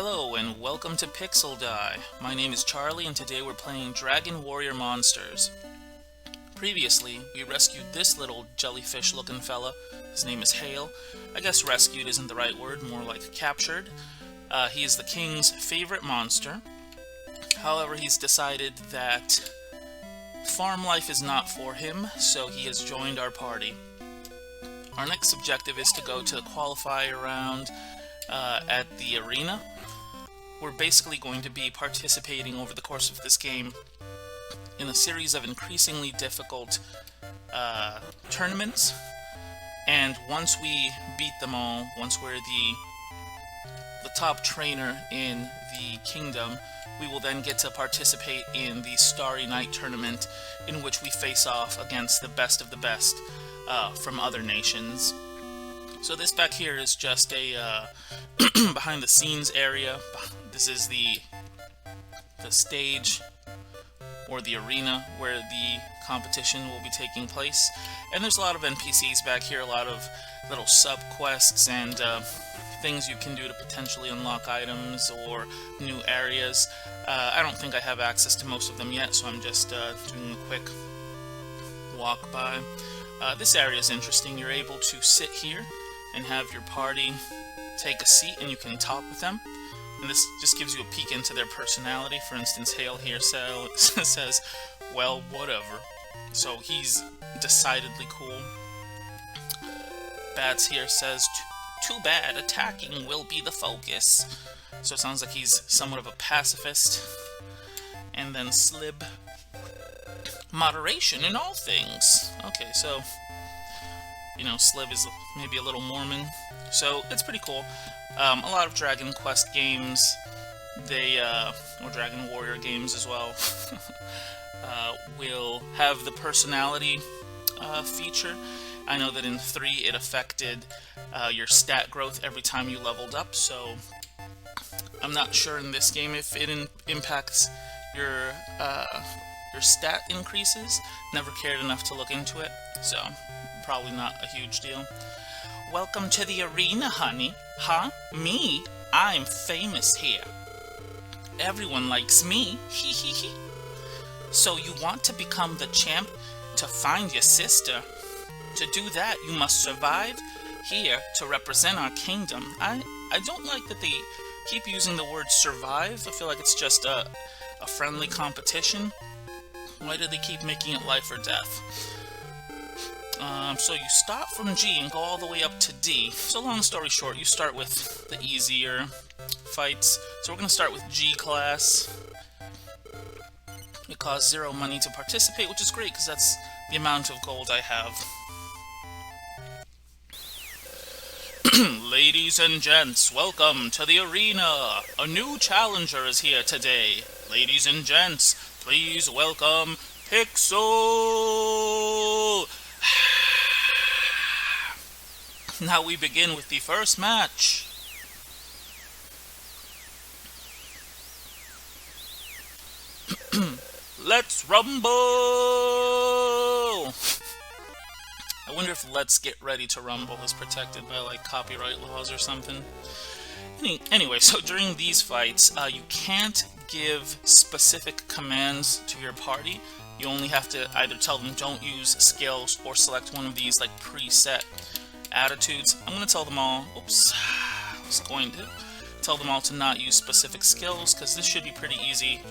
Hello and welcome to PixelDie. My name is Charlie and today we're playing Dragon Warrior Monsters. Previously, we rescued this little jellyfish looking fella. His name is Hale. I guess rescued isn't the right word, more like captured. He is the king's favorite monster. However, he's decided that farm life is not for him, so he has joined our party. Our next objective is to go to the qualifier round at the arena. We're basically going to be participating over the course of this game in a series of increasingly difficult tournaments, and once we beat them all, once we're the top trainer in the kingdom, we will then get to participate in the Starry Night tournament, in which we face off against the best of the best from other nations. So this back here is just a behind the scenes area. This is the stage or the arena where the competition will be taking place. And there's a lot of NPCs back here, a lot of little sub-quests and things you can do to potentially unlock items or new areas. I don't think I have access to most of them yet, so I'm just doing a quick walk by. This area is interesting. You're able to sit here and have your party take a seat and you can talk with them. And this just gives you a peek into their personality. For instance, Hale here says, well, whatever. So he's decidedly cool. Bats here says, too bad, attacking will be the focus. So it sounds like he's somewhat of a pacifist. And then Slib, moderation in all things. Okay, so, you know, Slib is maybe a little Mormon. So it's pretty cool. A lot of Dragon Quest games, or Dragon Warrior games as well, will have the personality feature. I know that in 3 it affected your stat growth every time you leveled up, so I'm not sure in this game if it impacts your stat increases. Never cared enough to look into it, so probably not a huge deal. Welcome to the arena, honey. Huh? Me? I'm famous here. Everyone likes me. Hee hee hee. So you want to become the champ to find your sister. To do that, you must survive here to represent our kingdom. I don't like that they keep using the word survive. I feel like it's just a friendly competition. Why do they keep making it life or death? So you start from G and go all the way up to D. So long story short, you start with the easier fights. So we're going to start with G class. It costs 0 money to participate, which is great because that's the amount of gold I have. Ladies and gents, welcome to the arena. A new challenger is here today. Ladies and gents, please welcome Pixel! Now we begin with the first match. Let's rumble! I wonder if Let's Get Ready to Rumble is protected by like copyright laws or something. Anyway, so during these fights, you can't give specific commands to your party. You only have to either tell them don't use skills or select one of these like preset attitudes. I'm going to tell them all, oops, I was going to tell them all to not use specific skills, because this should be pretty easy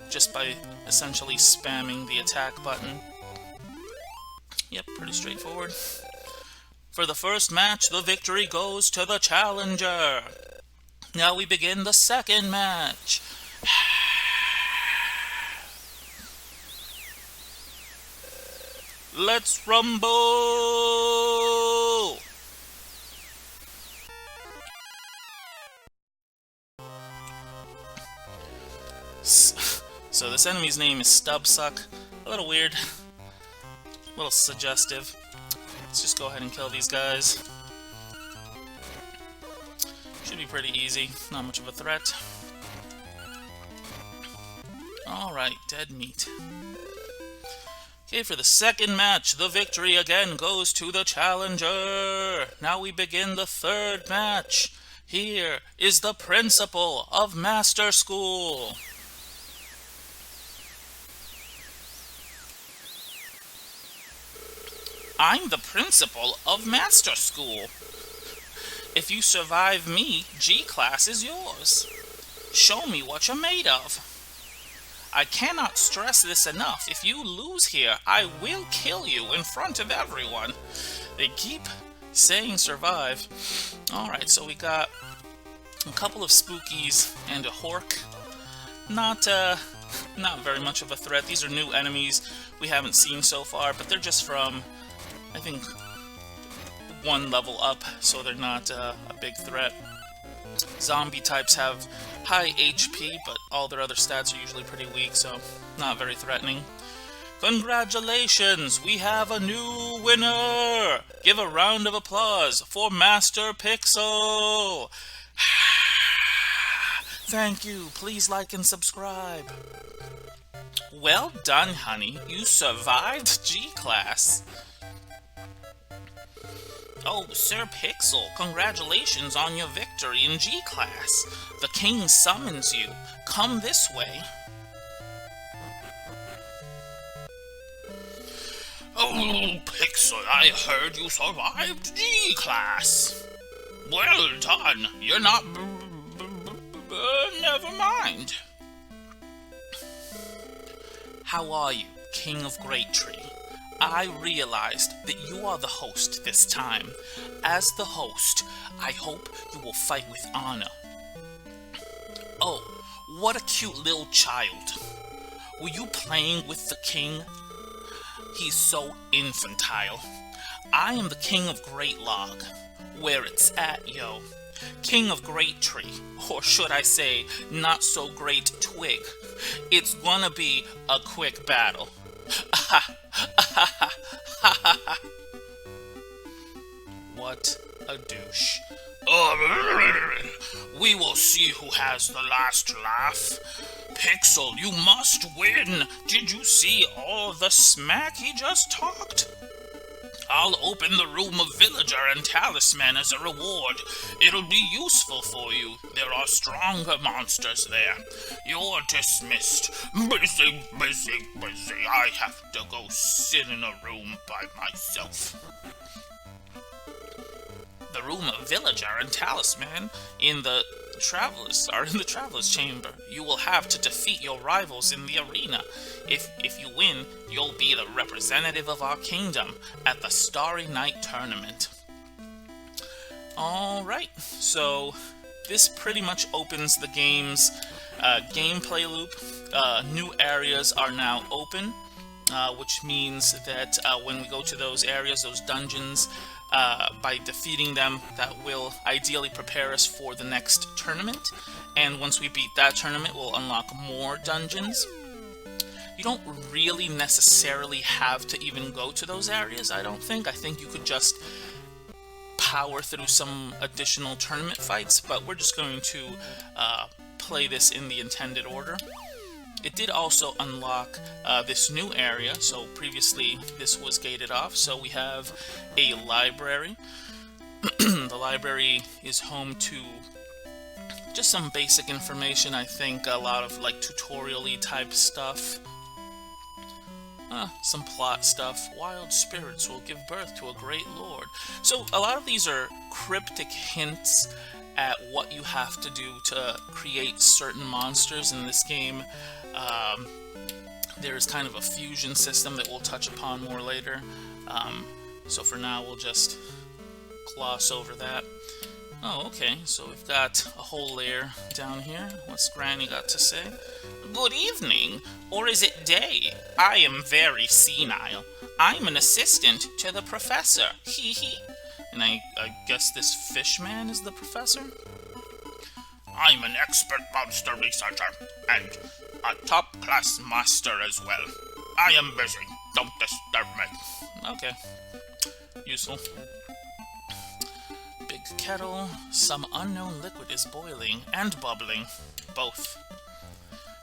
just by essentially spamming the attack button. Yep, pretty straightforward. For the first match, the victory goes to the challenger. Now we begin the second match. Let's rumble! So this enemy's name is Stubsuck. A little weird. A little suggestive. Let's just go ahead and kill these guys. Should be pretty easy. Not much of a threat. Alright, dead meat. Okay, for the second match, the victory again goes to the challenger. Now we begin the third match. Here is the principal of Master School. I'm the principal of Master School. If you survive me, G-Class is yours. Show me what you're made of. I cannot stress this enough. If you lose here, I will kill you in front of everyone. They keep saying survive. Alright, so we got a couple of spookies and a hork. Not very much of a threat. These are new enemies we haven't seen so far, but they're just from, I think, one level up, so they're not a big threat. Zombie types have high HP, but all their other stats are usually pretty weak, so not very threatening. Congratulations! We have a new winner! Give a round of applause for Master Pixel! Thank you. Please like and subscribe. Well done, honey. You survived G-Class. Oh, Sir Pixel, congratulations on your victory in G-Class. The king summons you. Come this way. Oh, Pixel, I heard you survived G-Class. Well done. You're not... never mind. How are you, King of Great Tree? I realized that you are the host this time. As the host, I hope you will fight with honor. Oh, what a cute little child. Were you playing with the king? He's so infantile. I am the King of Great Log. Where it's at, yo. King of Great Tree, or should I say, not so great twig. It's gonna be a quick battle. What a douche. We will see who has the last laugh. Pixel, you must win. Did you see all the smack he just talked? I'll open the room of Villager and Talisman as a reward. It'll be useful for you. There are stronger monsters there. You're dismissed. Busy, busy, busy. I have to go sit in a room by myself. The room of Villager and Talisman in the Traveler's Chamber. You will have to defeat your rivals in the arena. If you win, you'll be the representative of our kingdom at the Starry Night Tournament. Alright, so this pretty much opens the game's gameplay loop. New areas are now open, which means that when we go to those areas, those dungeons, by defeating them, that will ideally prepare us for the next tournament. And once we beat that tournament, we'll unlock more dungeons. You don't really necessarily have to even go to those areas, I don't think. I think you could just power through some additional tournament fights, but we're just going to play this in the intended order. It did also unlock this new area, so previously this was gated off, so we have a library. The library is home to just some basic information, I think, a lot of like tutorial-y type stuff. Some plot stuff. Wild spirits will give birth to a great lord. So a lot of these are cryptic hints at what you have to do to create certain monsters in this game. There's kind of a fusion system that we'll touch upon more later. So for now, we'll just gloss over that. Oh, okay, so we've got a whole layer down here. What's Granny got to say? Good evening, or is it day? I am very senile. I'm an assistant to the professor, hee hee. And I guess this fish man is the professor? I'm an expert monster researcher, and a top-class master as well. I am busy. Don't disturb me. Okay. Useful. Big kettle. Some unknown liquid is boiling and bubbling. Both.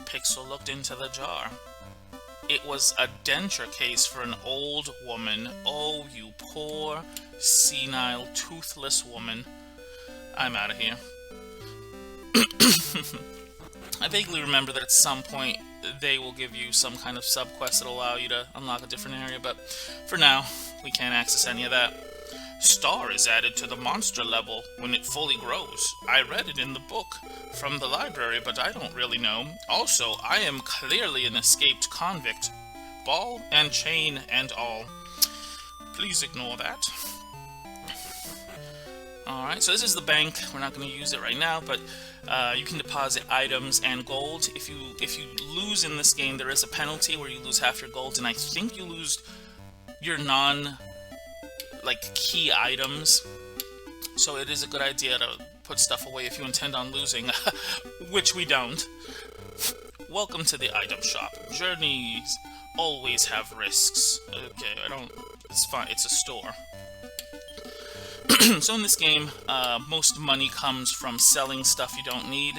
Pixel looked into the jar. It was a denture case for an old woman. Oh, you poor, senile, toothless woman. I'm out of here. I vaguely remember that at some point they will give you some kind of sub-quest that'll allow you to unlock a different area, but for now, we can't access any of that. Star is added to the monster level when it fully grows. I read it in the book from the library, but I don't really know. Also, I am clearly an escaped convict. Ball and chain and all. Please ignore that. Alright, so this is the bank. We're not going to use it right now, but you can deposit items and gold. If you lose in this game, there is a penalty where you lose half your gold, and I think you lose your key items. So it is a good idea to put stuff away if you intend on losing, which we don't. Welcome to the item shop. Journeys always have risks. Okay, it's fine, it's a store. So in this game, most money comes from selling stuff you don't need,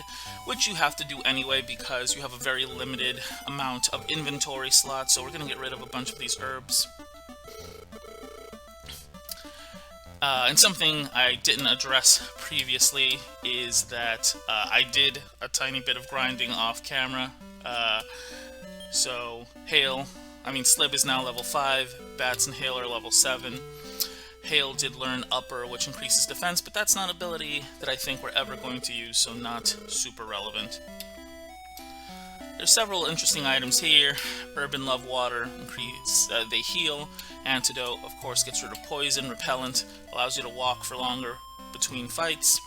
which you have to do anyway because you have a very limited amount of inventory slots, so we're going to get rid of a bunch of these herbs. And something I didn't address previously is that I did a tiny bit of grinding off camera. So Slib is now level 5, Bats and Hail are level 7. Hail did learn Upper, which increases defense, but that's not an ability that I think we're ever going to use, so not super relevant. There's several interesting items here. Urban Love Water, they heal. Antidote, of course, gets rid of poison. Repellent allows you to walk for longer between fights.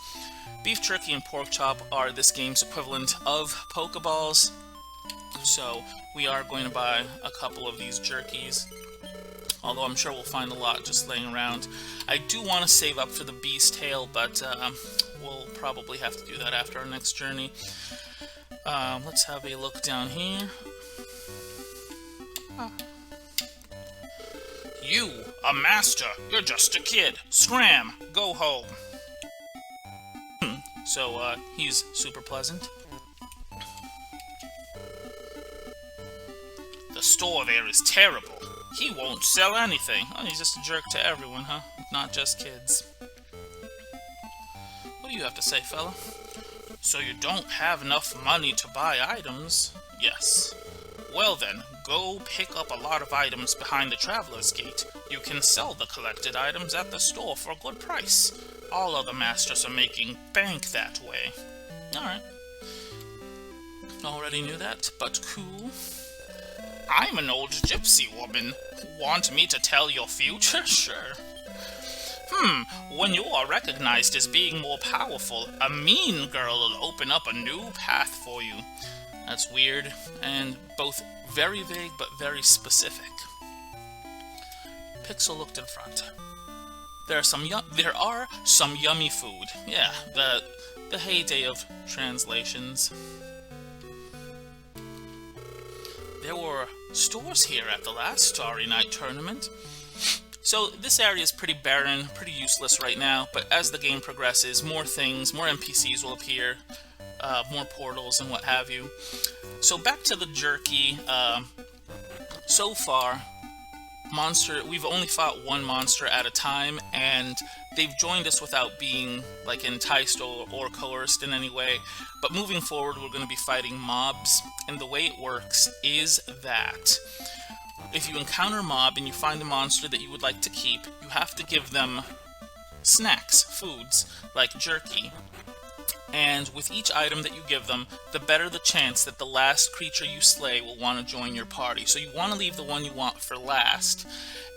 Beef Jerky and Pork Chop are this game's equivalent of Pokeballs, so we are going to buy a couple of these jerkies. Although I'm sure we'll find a lot just laying around. I do want to save up for the Beast Tail, but we'll probably have to do that after our next journey. Let's have a look down here. You, a master, you're just a kid. Scram, go home. So, he's super pleasant. The store there is terrible. He won't sell anything. Oh, he's just a jerk to everyone, huh? Not just kids. What do you have to say, fella? So you don't have enough money to buy items? Yes. Well then, go pick up a lot of items behind the Traveler's Gate. You can sell the collected items at the store for a good price. All other masters are making bank that way. Alright. Already knew that, but cool. I'm an old gypsy woman. Want me to tell your future? Sure. When you are recognized as being more powerful, a mean girl will open up a new path for you. That's weird, and both very vague but very specific. Pixel looked in front. There are some yummy food. Yeah, the heyday of translations. There were stores here at the last Starry Night tournament. So this area is pretty barren, pretty useless right now, but as the game progresses, more things, more NPCs will appear, more portals and what have you. So back to the jerky. So far, we've only fought one monster at a time, and they've joined us without being enticed or coerced in any way. But moving forward, we're going to be fighting mobs, and the way it works is that if you encounter a mob and you find a monster that you would like to keep, you have to give them snacks, foods, like jerky. And with each item that you give them, the better the chance that the last creature you slay will want to join your party. So you want to leave the one you want for last,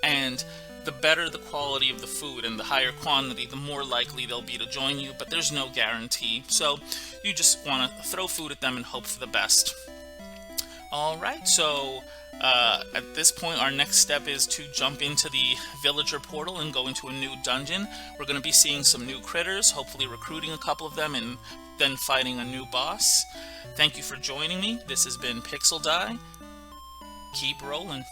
and the better the quality of the food and the higher quantity, the more likely they'll be to join you, but there's no guarantee. So you just want to throw food at them and hope for the best. Alright, so at this point our next step is to jump into the villager portal and go into a new dungeon. We're going to be seeing some new critters, hopefully recruiting a couple of them and then fighting a new boss. Thank you for joining me. This has been PixelDie. Keep rolling.